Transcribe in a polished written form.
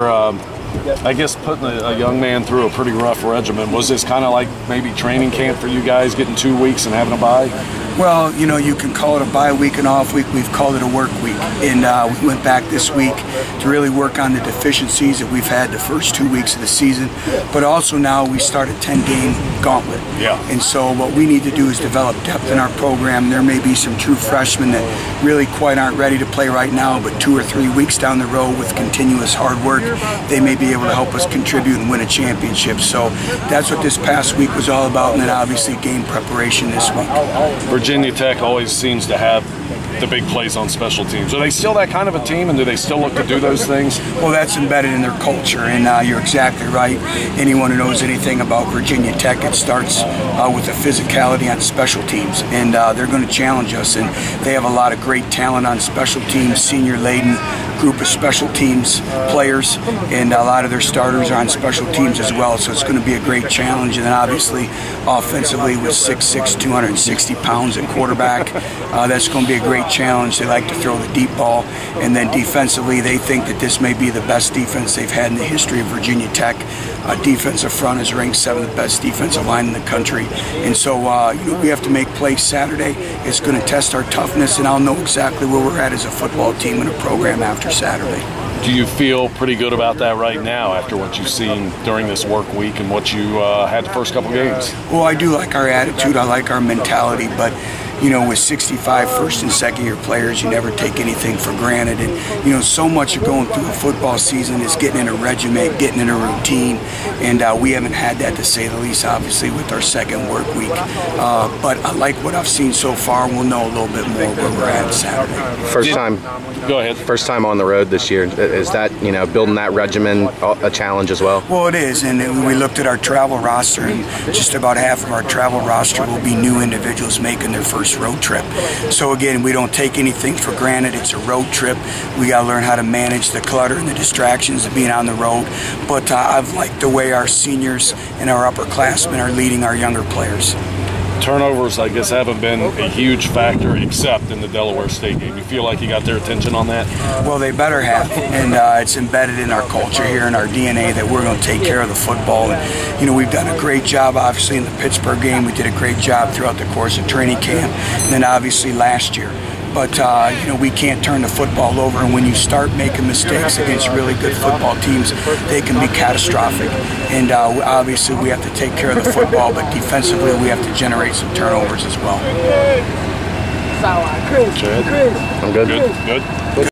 I guess putting a young man through a pretty rough regimen. Was this kind of like maybe training camp for you guys, getting 2 weeks and having a bye? Well, you know, you can call it a bye week and off week. We've called it a work week. And we went back this week to really work on the deficiencies that we've had the first 2 weeks of the season. But also now we start a 10-game gauntlet. Yeah. And so what we need to do is develop depth in our program. There may be some true freshmen that really quite aren't ready to play right now, but 2 or 3 weeks down the road with continuous hard work, they may be able to help us contribute and win a championship. So that's what this past week was all about, and then obviously game preparation this week. Virginia Tech always seems to have the big plays on special teams. Are they still that kind of a team, and do they still look to do those things? Well, that's embedded in their culture, and you're exactly right. Anyone who knows anything about Virginia Tech, it starts with the physicality on special teams, and they're going to challenge us, and they have a lot of great talent on special teams, senior-laden group of special teams players, and a lot of their starters are on special teams as well, so it's going to be a great challenge. And then obviously offensively with 6'6", 260 pounds at quarterback, that's going to be a great challenge. They like to throw the deep ball, and then defensively they think that this may be the best defense they've had in the history of Virginia Tech. Defensive front is ranked 7th best defensive line in the country, and so you know, we have to make plays Saturday. It's going to test our toughness, and I'll know exactly where we're at as a football team and a program after Saturday. Do you feel pretty good about that right now after what you've seen during this work week and what you had the first couple games? Well, I do like our attitude. I like our mentality, but you know, with 65 first and second year players, you never take anything for granted. And you know, so much of going through a football season is getting in a regimen, getting in a routine, and we haven't had that, to say the least, obviously with our second work week. But I like what I've seen so far, and we'll know a little bit more where we're at Saturday. First time. Go ahead. First time on the road this year. Is that, you know, building that regimen a challenge as well? Well, it is, and we looked at our travel roster, and just about half of our travel roster will be new individuals making their first road trip. So again, we don't take anything for granted. It's a road trip. We got to learn how to manage the clutter and the distractions of being on the road. But I've liked the way our seniors and our upperclassmen are leading our younger players. Turnovers, I guess, haven't been a huge factor except in the Delaware State game. You feel like you got their attention on that? Well, they better have, and it's embedded in our culture here and our DNA that we're going to take care of the football. And you know, we've done a great job, obviously, in the Pittsburgh game. We did a great job throughout the course of training camp, and then obviously last year. But you know, we can't turn the football over, and when you start making mistakes against really good football teams, they can be catastrophic. And obviously we have to take care of the football, but defensively we have to generate some turnovers as well. I'm good. Good.